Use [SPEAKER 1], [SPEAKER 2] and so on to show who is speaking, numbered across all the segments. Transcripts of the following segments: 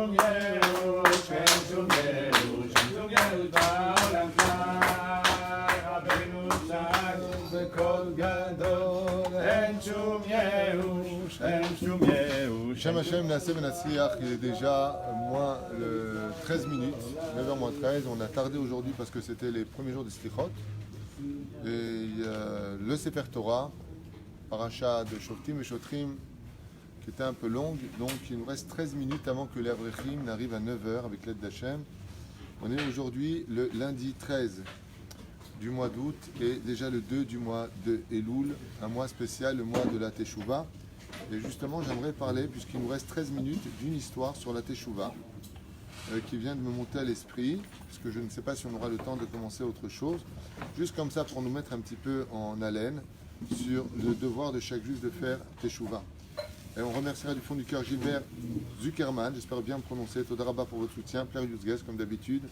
[SPEAKER 1] שום ייאוש, אין שום ייאוש, אין שום ייאוש בעולם כלל, רבנו שק בקול גדול, אין שום ייאוש, אין שום ייאוש.
[SPEAKER 2] Shem Hashem Nasseh Benatsiach, il est déjà moins le 13 minutes, 9h moins 13. On a tardé aujourd'hui parce que c'était les premiers jours des Slichot. Et le Sefer Torah, Paracha de Shoftim et Shotrim, qui était un peu longue. Donc il nous reste 13 minutes avant que les Avrechim n'arrivent à 9h avec l'aide d'Hachem. On est aujourd'hui le lundi 13 du mois d'août et déjà le 2 du mois de Elul, un mois spécial, le mois de la Teshuvah. Et justement, j'aimerais parler, puisqu'il nous reste 13 minutes, d'une histoire sur la Teshuvah qui vient de me monter à l'esprit, puisque je ne sais pas si on aura le temps de commencer autre chose. Juste comme ça, pour nous mettre un petit peu en haleine sur le devoir de chaque juif de faire Teshuvah. Et on remerciera du fond du cœur Gilbert Zuckerman, j'espère bien me prononcer. Todarabah pour votre soutien, Pierre Yuzges comme d'habitude.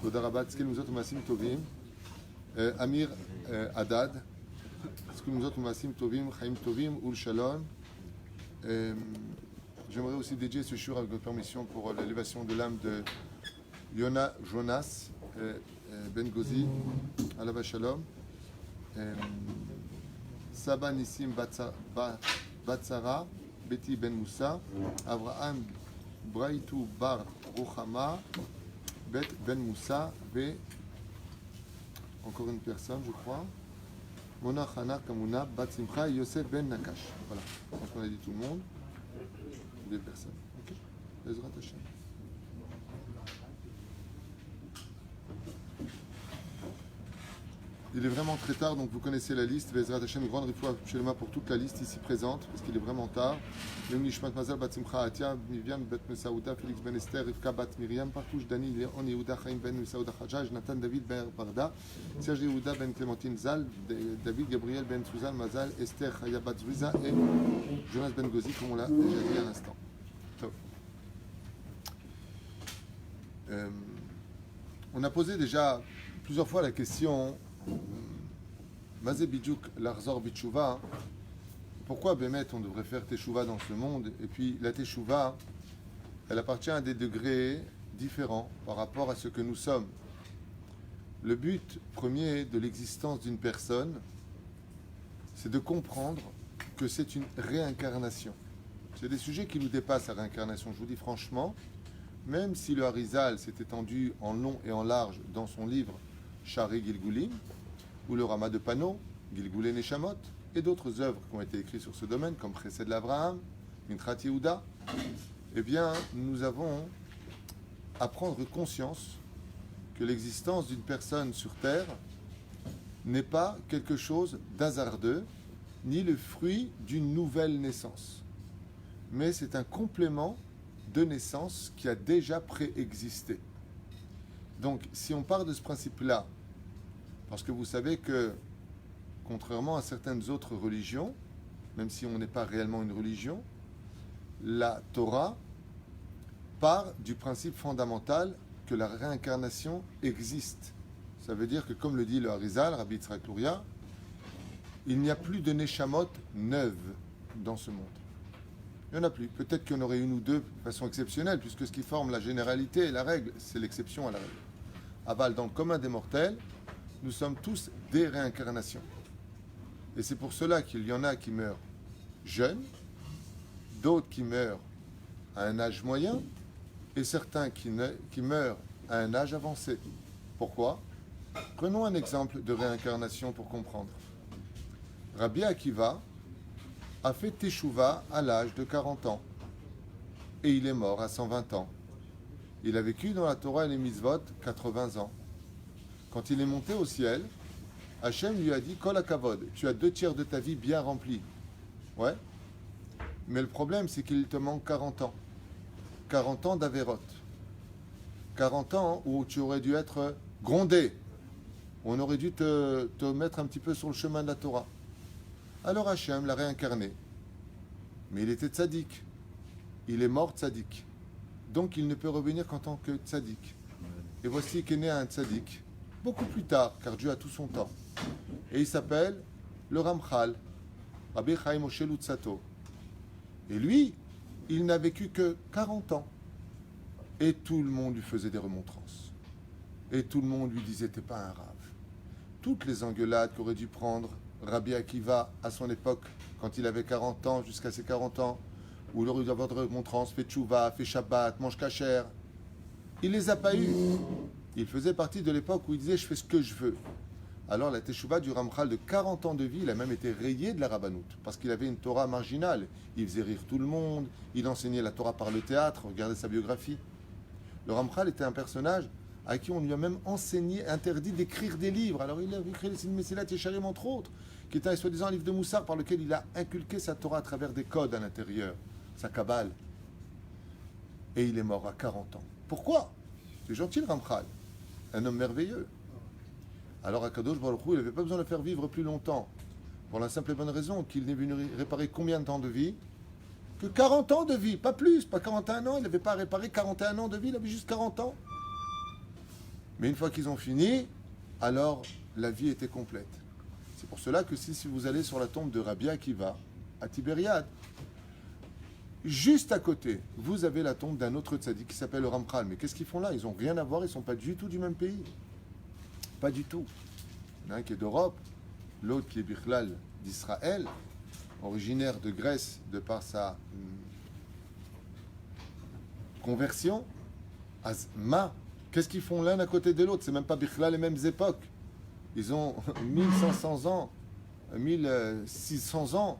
[SPEAKER 2] Todarabah, Tskelmuzot Umasim Tovim. Amir Haddad. Tskelmuzot Umasim Tovim, Chaim Tovim, Ul Shalom. J'aimerais aussi dédier ce jour avec votre permission pour l'élévation de l'âme de Yona Jonas Ben Gozi, Alava Shalom, Saba Nissim Batsara, Betty Ben Moussa, Avraham Braitou Bar Rochama, Bet Ben Moussa, et encore une personne, je crois. Mona Chana Kamuna, Bat Simcha et Yosef Ben Nakash. Voilà, je pense qu'on a dit tout le monde. Des personnes. Ok. Bezrat Hashem. Il est vraiment très tard, donc vous connaissez la liste. Bezrat Hashem, grande refoua shelema pour toute la liste ici présente, parce qu'il est vraiment tard. Yom Nishmat Mazal Bat Simcha Atia, Vivian Bet Mesaouda, Félix Ben Esther, Rivka Bat Miriam, Partouche Dani, Léon Yehuda, Chaim Ben Mesaouda Khadjaj, Nathan David Ben Barda, Serge Yehuda Ben Clémentine Zal, David Gabriel Ben Suzanne Mazal, Esther Chaya Bat Zouiza et Jonas Ben Gozi, comme on l'a déjà dit à l'instant. On a posé déjà plusieurs fois la question Mazé Bidjouk Larzor Bitchouva, pourquoi Bémet on devrait faire Teshuvah dans ce monde? Et puis la Teshuvah, elle appartient à des degrés différents par rapport à ce que nous sommes. Le but premier de l'existence d'une personne, c'est de comprendre que c'est une réincarnation. C'est des sujets qui nous dépassent, la réincarnation. Je vous dis franchement, même si le Harizal s'est étendu en long et en large dans son livre Shari Gilgulim, ou le Rama de Pano, Gilgulé Neshamot, et d'autres œuvres qui ont été écrites sur ce domaine, comme Chesed l'Avraham, Mintrat Yehuda, eh bien, nous avons à prendre conscience que l'existence d'une personne sur Terre n'est pas quelque chose d'hasardeux, ni le fruit d'une nouvelle naissance. Mais c'est un complément de naissance qui a déjà préexisté. Donc, si on part de ce principe-là, parce que vous savez que, contrairement à certaines autres religions, même si on n'est pas réellement une religion, la Torah part du principe fondamental que la réincarnation existe. Ça veut dire que, comme le dit le Harizal, Rabbi Yitzhak Luria, il n'y a plus de Neshamot neuves dans ce monde. Il n'y en a plus. Peut-être qu'il y en aurait une ou deux de façon exceptionnelle, puisque ce qui forme la généralité et la règle, c'est l'exception à la règle. Aval, dans le commun des mortels, nous sommes tous des réincarnations. Et c'est pour cela qu'il y en a qui meurent jeunes, d'autres qui meurent à un âge moyen, et certains qui meurent à un âge avancé. Pourquoi? Prenons un exemple de réincarnation pour comprendre. Rabbi Akiva a fait Teshuvah à l'âge de 40 ans. Et il est mort à 120 ans. Il a vécu dans la Torah et les Mitzvot 80 ans. Quand il est monté au ciel, Hachem lui a dit Kol HaKavod, tu as 2/3 de ta vie bien remplie. Ouais. Mais le problème, c'est qu'il te manque 40 ans. 40 ans d'Averot. 40 ans où tu aurais dû être grondé. On aurait dû te mettre un petit peu sur le chemin de la Torah. Alors Hachem l'a réincarné. Mais il était tzaddik. Il est mort tzaddik. Donc il ne peut revenir qu'en tant que tzaddik. Et voici qu'est né un tzaddik, beaucoup plus tard, car Dieu a tout son temps. Et il s'appelle le Ramchal, Rabbi Chaim Moshe Luzzatto. Et lui, il n'a vécu que 40 ans. Et tout le monde lui faisait des remontrances. Et tout le monde lui disait, t'es pas un rave. Toutes les engueulades qu'aurait dû prendre Rabbi Akiva à son époque, quand il avait 40 ans, jusqu'à ses 40 ans, où il aurait dû avoir des remontrances, fait tchouva, fait shabbat, mange kasher, il les a pas eues. Il faisait partie de l'époque où il disait, je fais ce que je veux. Alors la teshuva du Ramchal de 40 ans de vie, il a même été rayé de la rabbanout, parce qu'il avait une Torah marginale. Il faisait rire tout le monde, il enseignait la Torah par le théâtre, regardez sa biographie. Le Ramchal était un personnage à qui on lui a même enseigné, interdit d'écrire des livres. Alors il a écrit les Messilat Yesharim entre autres, qui est un soi-disant livre de Moussar par lequel il a inculqué sa Torah à travers des codes à l'intérieur, sa Kabbale. Et il est mort à 40 ans. Pourquoi? C'est gentil le Ramchal, un homme merveilleux. Alors Akadosh Baruch Hu, il n'avait pas besoin de le faire vivre plus longtemps, pour la simple et bonne raison qu'il n'est venu réparer combien de temps de vie? Que 40 ans de vie, pas plus, pas 41 ans, il n'avait pas réparé 41 ans de vie, il avait juste 40 ans. Mais une fois qu'ils ont fini, alors la vie était complète. C'est pour cela que si vous allez sur la tombe de Rabbi Akiva, à Tibériade, juste à côté, vous avez la tombe d'un autre tzaddik qui s'appelle le Ramchal. Mais qu'est-ce qu'ils font là? Ils n'ont rien à voir, ils ne sont pas du tout du même pays. Pas du tout. Il y en a un qui est d'Europe, l'autre qui est Bichlal d'Israël, originaire de Grèce de par sa conversion. Azma, qu'est-ce qu'ils font l'un à côté de l'autre? C'est même pas Bichlal les mêmes époques. Ils ont 1500 ans, 1600 ans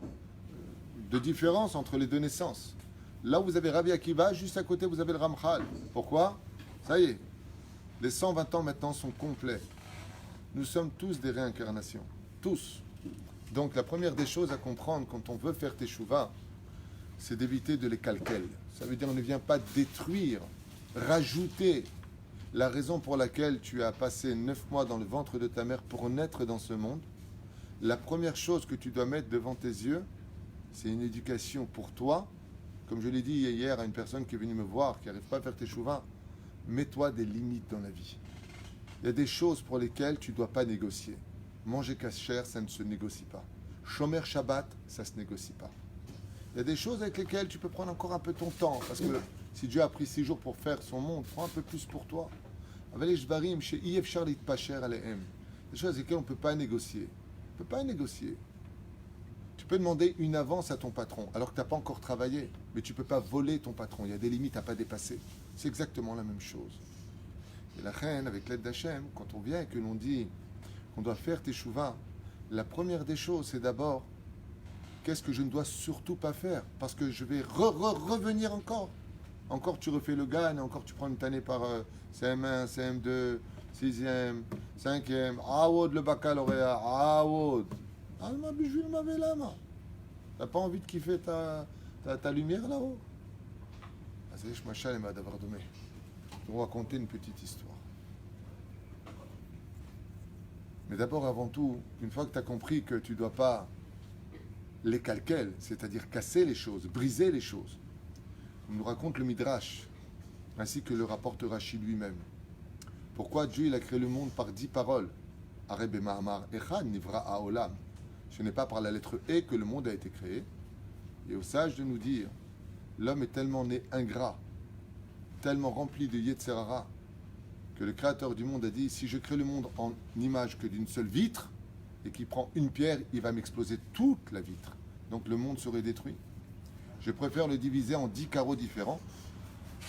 [SPEAKER 2] de différence entre les deux naissances. Là où vous avez Rabbi Akiva, juste à côté vous avez le Ramchal. Pourquoi? Ça y est, les 120 ans maintenant sont complets. Nous sommes tous des réincarnations. Tous. Donc la première des choses à comprendre quand on veut faire teshuva, c'est d'éviter de les calquer. Ça veut dire on ne vient pas détruire, rajouter la raison pour laquelle tu as passé 9 mois dans le ventre de ta mère pour naître dans ce monde. La première chose que tu dois mettre devant tes yeux, c'est une éducation pour toi. Comme je l'ai dit hier à une personne qui est venue me voir, qui n'arrive pas à faire teshuva, mets-toi des limites dans la vie. Il y a des choses pour lesquelles tu ne dois pas négocier. Manger kasher, ça ne se négocie pas. Shomer Shabbat, ça ne se négocie pas. Il y a des choses avec lesquelles tu peux prendre encore un peu ton temps. Parce que si Dieu a pris 6 jours pour faire son monde, prends un peu plus pour toi. Des choses avec lesquelles on ne peut pas négocier. On ne peut pas négocier. Tu peux demander une avance à ton patron alors que tu n'as pas encore travaillé. Mais tu ne peux pas voler ton patron. Il y a des limites à ne pas dépasser. C'est exactement la même chose. Et la reine, avec l'aide d'Hachem, quand on vient et que l'on dit qu'on doit faire teshuva, la première des choses, c'est d'abord qu'est-ce que je ne dois surtout pas faire, parce que je vais revenir encore. Encore tu refais le gagne, encore tu prends une tannée par CM1, CM2, 6e, 5e, Aoud le baccalauréat, Aoud. Alma bijou m'avait lama. T'as pas envie de kiffer ta lumière là-haut? Je m'achale m'a d'avoir donné. Je vais vous raconter une petite histoire. Mais d'abord, avant tout, une fois que tu as compris que tu ne dois pas les calquer, c'est-à-dire casser les choses, briser les choses, on nous raconte le Midrash, ainsi que le rapporte Rashi lui-même. Pourquoi Dieu il a créé le monde par 10 paroles? Arebe Ma'amar Echad Nivra Haolam. Ce n'est pas par la lettre E que le monde a été créé. Et au sage de nous dire, l'homme est tellement né ingrat, tellement rempli de Yetzer Hara, que le créateur du monde a dit, si je crée le monde en image que d'une seule vitre, et qu'il prend une pierre, il va m'exploser toute la vitre. Donc le monde serait détruit. Je préfère le diviser en 10 carreaux différents,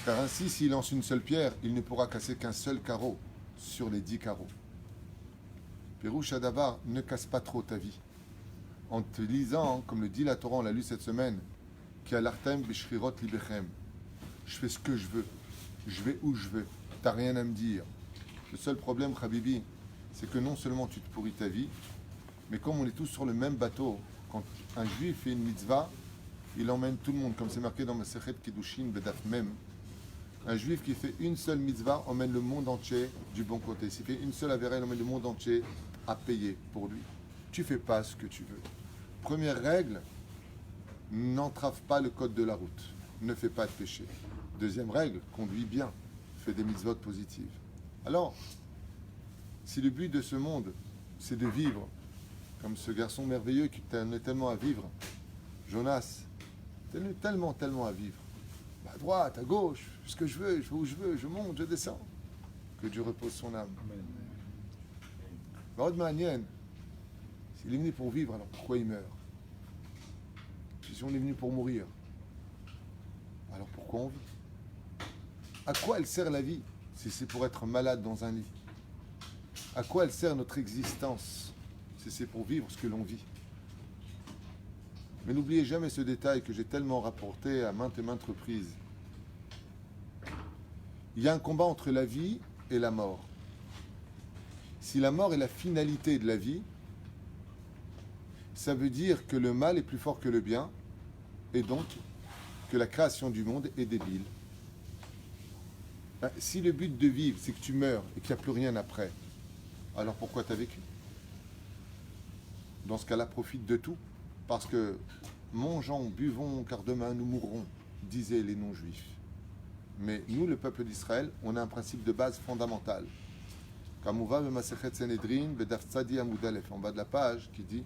[SPEAKER 2] car ainsi, s'il lance une seule pierre, il ne pourra casser qu'un seul carreau sur les 10 carreaux. Pérouche Adavar, ne casse pas trop ta vie. En te lisant, comme le dit la Torah, on l'a lu cette semaine, qui a l'artem bishrirot libechem. Je fais ce que je veux. Je vais où je veux. T'as rien à me dire. Le seul problème, Habibi, c'est que non seulement tu te pourris ta vie, mais comme on est tous sur le même bateau, quand un juif fait une mitzvah, il emmène tout le monde, comme c'est marqué dans Masechet Kiddushin Bedaf Mem. Un juif qui fait une seule mitzvah emmène le monde entier du bon côté. S'il fait une seule avéra, il emmène le monde entier à payer pour lui. Tu fais pas ce que tu veux. Première règle, n'entrave pas le code de la route. Ne fais pas de péché. Deuxième règle, conduis bien. Fais des mitzvot positives. Alors, si le but de ce monde, c'est de vivre, comme ce garçon merveilleux qui tenait tellement à vivre, Jonas, tenait tellement à vivre, à droite, à gauche, fais ce que je veux où je veux, je monte, je descends. Que Dieu repose son âme. מאוד מעניין. S'il est venu pour vivre, alors pourquoi il meurt? Si on est venu pour mourir, alors pourquoi on vit? À quoi elle sert la vie si c'est pour être malade dans un lit? À quoi elle sert notre existence si c'est pour vivre ce que l'on vit? Mais n'oubliez jamais ce détail que j'ai tellement rapporté à maintes et maintes reprises. Il y a un combat entre la vie et la mort. Si la mort est la finalité de la vie, ça veut dire que le mal est plus fort que le bien, et donc que la création du monde est débile. Si le but de vivre, c'est que tu meurs et qu'il n'y a plus rien après, alors pourquoi tu as vécu? Dans ce cas-là, profite de tout, parce que mangeons, buvons, car demain nous mourrons, disaient les non-juifs. Mais nous, le peuple d'Israël, on a un principe de base fondamental. Comme on va le Masechet Sanhedrin, Bedaf Tzadi Amud Aleph, en bas de la page, qui dit: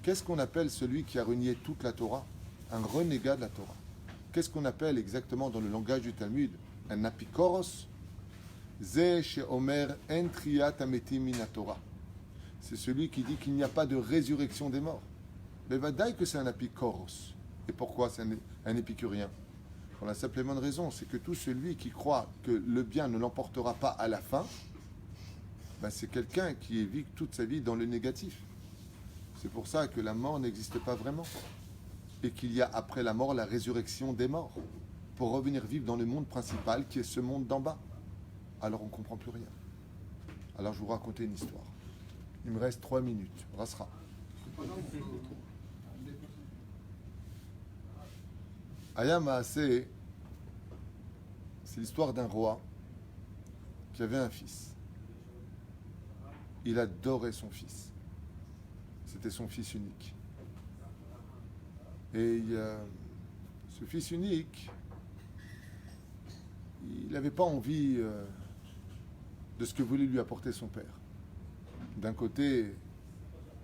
[SPEAKER 2] qu'est-ce qu'on appelle celui qui a renié toute la Torah? Un renégat de la Torah. Qu'est-ce qu'on appelle exactement dans le langage du Talmud? Un apikoros. Ze she'omer en triyat hametim min Torah. C'est celui qui dit qu'il n'y a pas de résurrection des morts. Mais vadaï que c'est un apikoros. Et pourquoi c'est un épicurien? Pour la simple et bonne raison, c'est que tout celui qui croit que le bien ne l'emportera pas à la fin, ben c'est quelqu'un qui vit toute sa vie dans le négatif. C'est pour ça que la mort n'existe pas vraiment. Et qu'il y a après la mort la résurrection des morts. Pour revenir vivre dans le monde principal qui est ce monde d'en bas. Alors on ne comprend plus rien. Alors je vais vous raconter une histoire. Il me reste 3 minutes. Rasra. Aya Maaseh, c'est l'histoire d'un roi qui avait un fils. Il adorait son fils. C'était son fils unique. Et ce fils unique, il n'avait pas envie de ce que voulait lui apporter son père. D'un côté,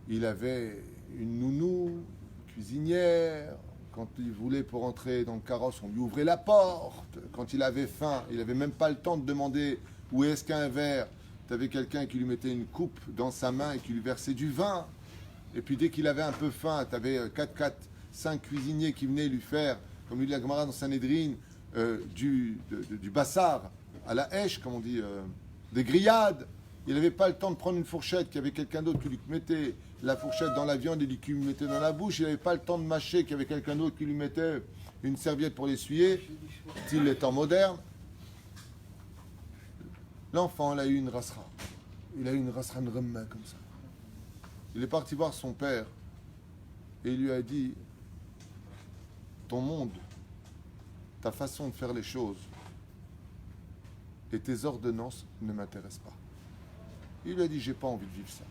[SPEAKER 2] il avait une nounou, cuisinière. Quand il voulait pour entrer dans le carrosse, on lui ouvrait la porte. Quand il avait faim, il n'avait même pas le temps de demander où est-ce qu'un verre. Tu avais quelqu'un qui lui mettait une coupe dans sa main et qui lui versait du vin. Et puis dès qu'il avait un peu faim, tu avais 5 cuisiniers qui venaient lui faire, comme il dit la Gemara dans Sanhedrin, du bassar à la hèche, comme on dit, des grillades. Il n'avait pas le temps de prendre une fourchette, qu'il y avait quelqu'un d'autre qui lui mettait la fourchette dans la viande et qui lui mettait dans la bouche. Il n'avait pas le temps de mâcher, qu'il y avait quelqu'un d'autre qui lui mettait une serviette pour l'essuyer, style les temps modernes. L'enfant, il a eu une rasra. Il a eu une rasra de remma comme ça. Il est parti voir son père et il lui a dit: ton monde, ta façon de faire les choses et tes ordonnances ne m'intéressent pas. Il lui a dit: j'ai pas envie de vivre ça.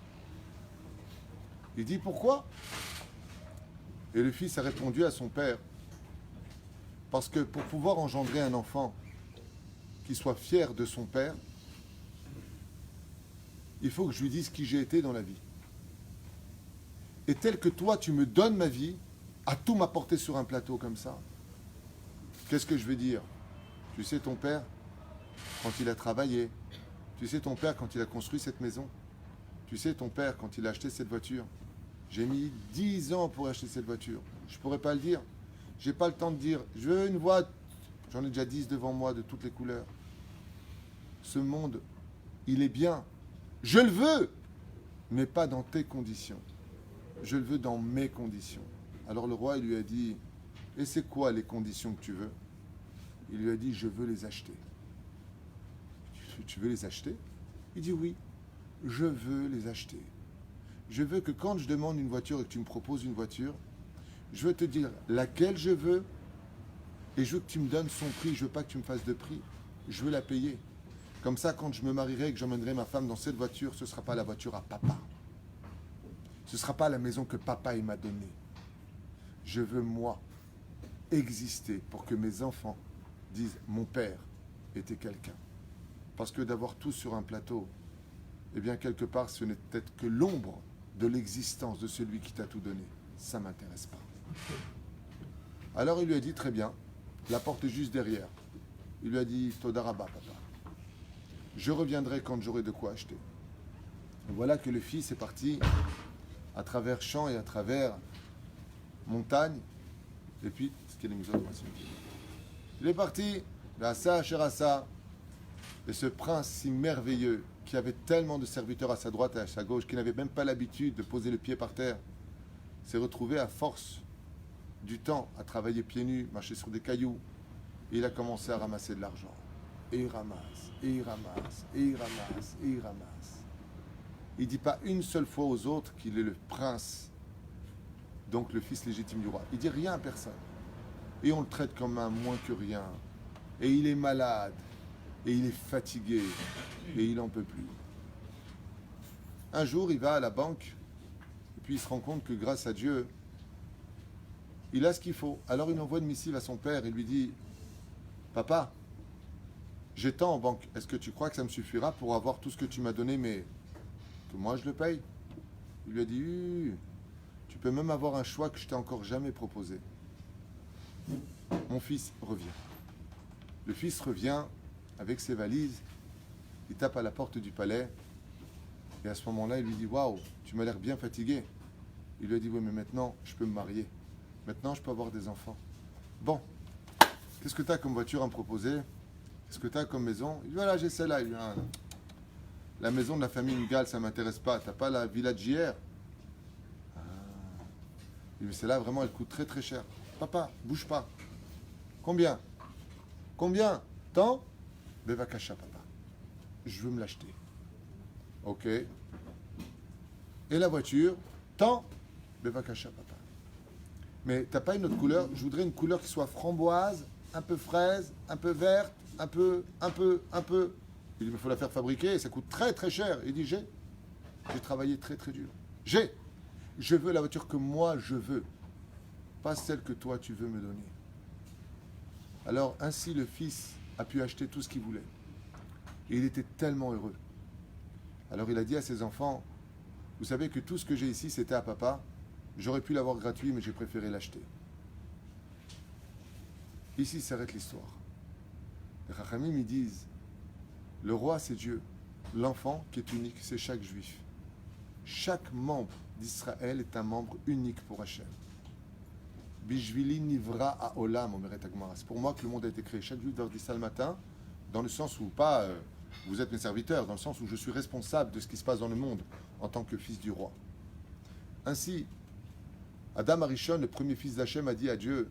[SPEAKER 2] Il dit: pourquoi? Et le fils a répondu à son père: parce que pour pouvoir engendrer un enfant qui soit fier de son père, il faut que je lui dise qui j'ai été dans la vie. Et tel que toi tu me donnes ma vie, à tout m'apporter sur un plateau comme ça, qu'est-ce que je vais dire? Tu sais, ton père, quand il a travaillé, tu sais, ton père, quand il a construit cette maison, tu sais, ton père, quand il a acheté cette voiture, j'ai mis 10 ans pour acheter cette voiture. Je ne pourrais pas le dire. J'ai pas le temps de dire, je veux une voiture. J'en ai déjà 10 devant moi de toutes les couleurs. Ce monde, il est bien. Je le veux, mais pas dans tes conditions. Je le veux dans mes conditions. Alors le roi, il lui a dit: et c'est quoi les conditions que tu veux? Il lui a dit: je veux les acheter. Tu veux les acheter? Il dit: oui, je veux les acheter. Je veux que quand je demande une voiture et que tu me proposes une voiture, je veux te dire laquelle je veux et je veux que tu me donnes son prix. Je veux pas que tu me fasses de prix. Je veux la payer. Comme ça, quand je me marierai et que j'emmènerai ma femme dans cette voiture, ce ne sera pas la voiture à papa. Ce ne sera pas la maison que papa il m'a donnée. Je veux, moi, exister pour que mes enfants disent: mon père était quelqu'un. Parce que d'avoir tout sur un plateau, eh bien, quelque part, ce n'est peut-être que l'ombre de l'existence de celui qui t'a tout donné. Ça ne m'intéresse pas. Alors il lui a dit: très bien, la porte est juste derrière. Il lui a dit Todaraba, papa. Je reviendrai quand j'aurai de quoi acheter. Et voilà que le fils est parti à travers champs et à travers montagnes. Et puis, il est parti, Assa, Cherassa. Et ce prince si merveilleux, qui avait tellement de serviteurs à sa droite et à sa gauche, qui n'avait même pas l'habitude de poser le pied par terre, s'est retrouvé à force du temps à travailler pieds nus, marcher sur des cailloux. Et il a commencé à ramasser de l'argent. Et il ramasse, et il ramasse, et il ramasse, et il ramasse. Il ne dit pas une seule fois aux autres qu'il est le prince, donc le fils légitime du roi. Il ne dit rien à personne. Et on le traite comme un moins que rien. Et il est malade. Et il est fatigué. Et il n'en peut plus. Un jour, il va à la banque. Et puis il se rend compte que grâce à Dieu, il a ce qu'il faut. Alors il envoie une missive à son père. Il lui dit, papa, j'ai tant en banque. Est-ce que tu crois que ça me suffira pour avoir tout ce que tu m'as donné, mais que moi je le paye? Il lui a dit, tu peux même avoir un choix que je t'ai encore jamais proposé. Mon fils revient. Le fils revient avec ses valises. Il tape à la porte du palais. Et à ce moment-là, il lui dit, waouh, tu m'as l'air bien fatigué. Il lui a dit, oui, mais maintenant, je peux me marier. Maintenant, je peux avoir des enfants. Bon, qu'est-ce que tu as comme voiture à me proposer? Qu'est-ce que tu as comme maison? Il dit, voilà, j'ai celle-là. Il dit, ah, la maison de la famille Ngal, ça ne m'intéresse pas. Tu n'as pas la villa de JR? Ah. Il dit, mais celle-là, vraiment, elle coûte très très cher. Papa, bouge pas. Combien? Combien? Tant? Bevakasha, papa. Je veux me l'acheter. Ok. Et la voiture? Tant? Bevakasha, papa. Mais t'as pas une autre couleur? Je voudrais une couleur qui soit framboise, un peu fraise, un peu verte, un peu. Il dit, mais il faut la faire fabriquer, ça coûte très très cher. Il dit, j'ai travaillé très très dur. Je veux la voiture que moi je veux, pas celle que toi tu veux me donner. Alors ainsi le fils a pu acheter tout ce qu'il voulait. Et il était tellement heureux. Alors il a dit à ses enfants, vous savez que tout ce que j'ai ici c'était à papa. J'aurais pu l'avoir gratuit, mais j'ai préféré l'acheter. Ici s'arrête l'histoire. Les Chachamim, ils disent, le roi c'est Dieu, l'enfant qui est unique, c'est chaque juif. Chaque membre d'Israël est un membre unique pour Hachem. Bishvili nivra à olam, omeret Agmara. C'est pour moi que le monde a été créé. Chaque juif doit dire ça le matin, dans le sens où, pas vous êtes mes serviteurs, dans le sens où je suis responsable de ce qui se passe dans le monde en tant que fils du roi. Ainsi, Adam Arishon, le premier fils d'Hachem, a dit à Dieu,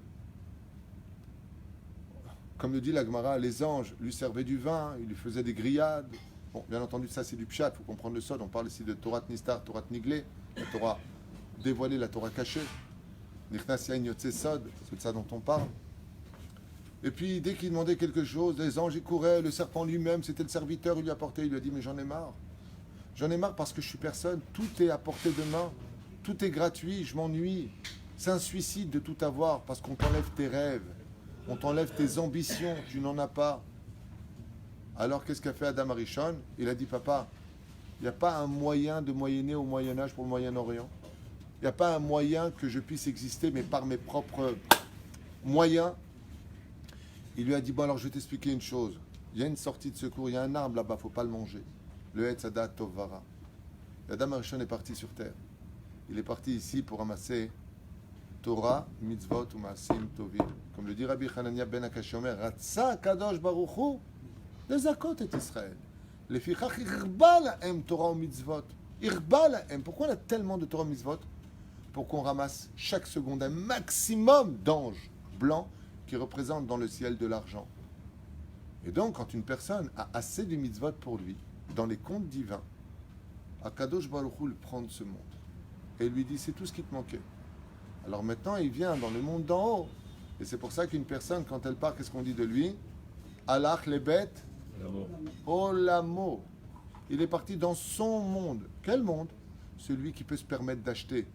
[SPEAKER 2] comme le dit la Gemara, les anges lui servaient du vin, ils lui faisaient des grillades. Bon, bien entendu, ça c'est du pshat, il faut comprendre le sod. On parle ici de Torah Nistar, Torah Niglé, la Torah dévoilée, la Torah cachée. Nichnas Yain Yotze Sod, c'est de ça dont on parle. Et puis, dès qu'il demandait quelque chose, les anges y couraient, le serpent lui-même, c'était le serviteur, il lui apportait, il lui a dit, mais j'en ai marre. J'en ai marre parce que je suis personne, tout est à portée de main, tout est gratuit, je m'ennuie. C'est un suicide de tout avoir parce qu'on t'enlève tes rêves, on t'enlève tes ambitions, tu n'en as pas. Alors, qu'est-ce qu'a fait Adam Arishon? Il a dit, papa, il n'y a pas un moyen de moyenner au Moyen-Âge pour le Moyen-Orient. Il n'y a pas un moyen que je puisse exister, mais par mes propres moyens. Il lui a dit, bon alors je vais t'expliquer une chose. Il y a une sortie de secours, il y a un arbre là-bas, il ne faut pas le manger. Le Etz Hadat Tov Vara. Adam Arishon est parti sur terre. Il est parti ici pour ramasser Torah, Mitzvot ou Maasim Tovim. Comme le dit Rabbi Hanania ben Akashi Omer, Ratsa Kadosh Baruch Hu, lezakot et Israël. Lefichach irba lahem Torah ou Mitzvot. Irba lahem. Pourquoi on a tellement de Torah Mitzvot? Pour qu'on ramasse chaque seconde un maximum d'anges blancs qui représentent dans le ciel de l'argent. Et donc, quand une personne a assez de mitzvot pour lui, dans les comptes divins, Akadosh Baruch Hu le prend de ce monde. Et il lui dit, c'est tout ce qui te manquait. Alors maintenant, il vient dans le monde d'en haut. Et c'est pour ça qu'une personne, quand elle part, qu'est-ce qu'on dit de lui? Alach lebet olamo. Il est parti dans son monde. Quel monde? Celui qui peut se permettre d'acheter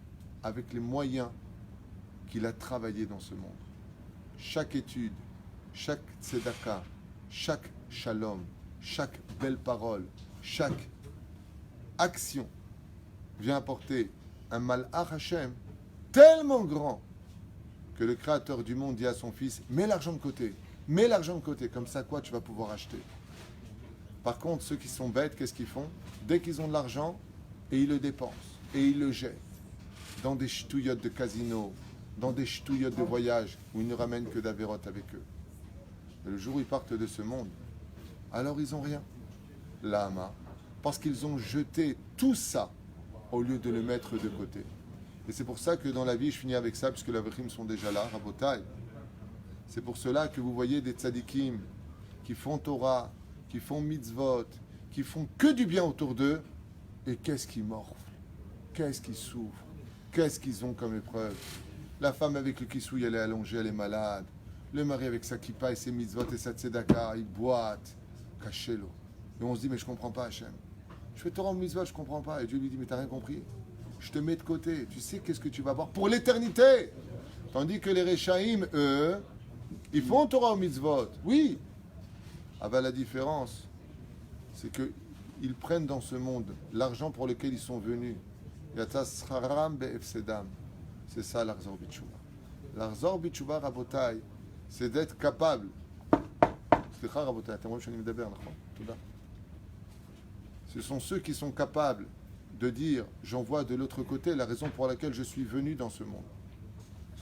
[SPEAKER 2] avec les moyens qu'il a travaillé dans ce monde. Chaque étude, chaque tzedaka, chaque shalom, chaque belle parole, chaque action vient apporter un malach Hashem tellement grand que le créateur du monde dit à son fils, mets l'argent de côté, Mets l'argent de côté, comme ça, quoi, tu vas pouvoir acheter. Par contre, ceux qui sont bêtes, qu'est-ce qu'ils font? Dès qu'ils ont de l'argent, et ils le dépensent, et ils le jettent dans des ch'touillottes de casino, dans des ch'touillottes de voyage, où ils ne ramènent que d'avérotes avec eux. Et le jour où ils partent de ce monde, alors ils n'ont rien. Lama, parce qu'ils ont jeté tout ça au lieu de le mettre de côté. Et c'est pour ça que dans la vie, je finis avec ça, puisque les Avrichim sont déjà là, Rabotai. C'est pour cela que vous voyez des tzadikim qui font Torah, qui font mitzvot, qui font que du bien autour d'eux, et qu'est-ce qu'ils morflent, qu'est-ce qu'ils souffrent, qu'est-ce qu'ils ont comme épreuve. La femme avec le kissouille, elle est allongée, elle est malade. Le mari avec sa kippa et ses mitzvot et sa tzedaka, il boite, cachez-le. Et on se dit, mais je comprends pas, Hachem. Je fais Torah mitzvot, je comprends pas. Et Dieu lui dit, mais t'as rien compris. Je te mets de côté. Tu sais qu'est-ce que tu vas avoir pour l'éternité. Tandis que les Rechaïm, eux, ils font Torah au mitzvot. Oui. Avec la différence, c'est qu'ils prennent dans ce monde l'argent pour lequel ils sont venus. C'est ça l'Arzor Bitchouva. L'Arzor Bitchouva, Rabotai, c'est d'être capable. Ce sont ceux qui sont capables de dire, j'en vois de l'autre côté la raison pour laquelle je suis venu dans ce monde.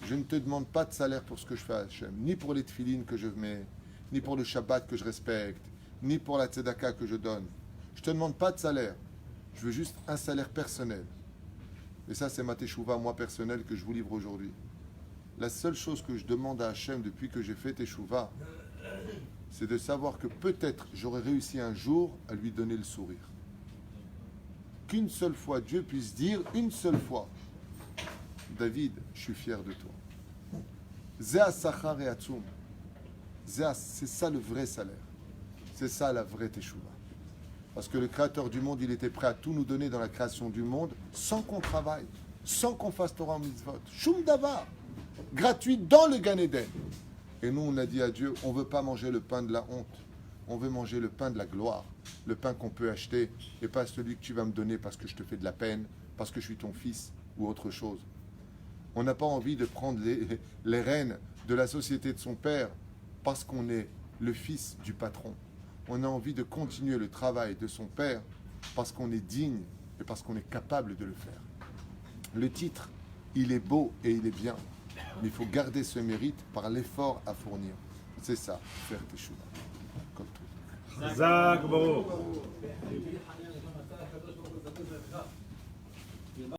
[SPEAKER 2] Je ne te demande pas de salaire pour ce que je fais à Hachem, ni pour les tefilines que je mets, ni pour le Shabbat que je respecte, ni pour la tzedaka que je donne. Je ne te demande pas de salaire. Je veux juste un salaire personnel. Et ça, c'est ma teshuva, moi, personnelle, que je vous livre aujourd'hui. La seule chose que je demande à Hachem depuis que j'ai fait teshuva, c'est de savoir que peut-être j'aurais réussi un jour à lui donner le sourire. Qu'une seule fois, Dieu puisse dire, une seule fois, David, je suis fier de toi. Zéa Sachar et Atzum. C'est ça le vrai salaire. C'est ça la vraie teshuva. Parce que le Créateur du monde, il était prêt à tout nous donner dans la création du monde, sans qu'on travaille, sans qu'on fasse Torah mitzvot. Shum davar, gratuit dans le Gan Eden. Et nous, on a dit à Dieu, on ne veut pas manger le pain de la honte. On veut manger le pain de la gloire. Le pain qu'on peut acheter, et pas celui que tu vas me donner parce que je te fais de la peine, parce que je suis ton fils, ou autre chose. On n'a pas envie de prendre les rênes de la société de son père, parce qu'on est le fils du patron. On a envie de continuer le travail de son père parce qu'on est digne et parce qu'on est capable de le faire. Le titre, il est beau et il est bien, mais il faut garder ce mérite par l'effort à fournir. C'est ça, faire teshuva, comme tout.
[SPEAKER 1] Zak Baruch.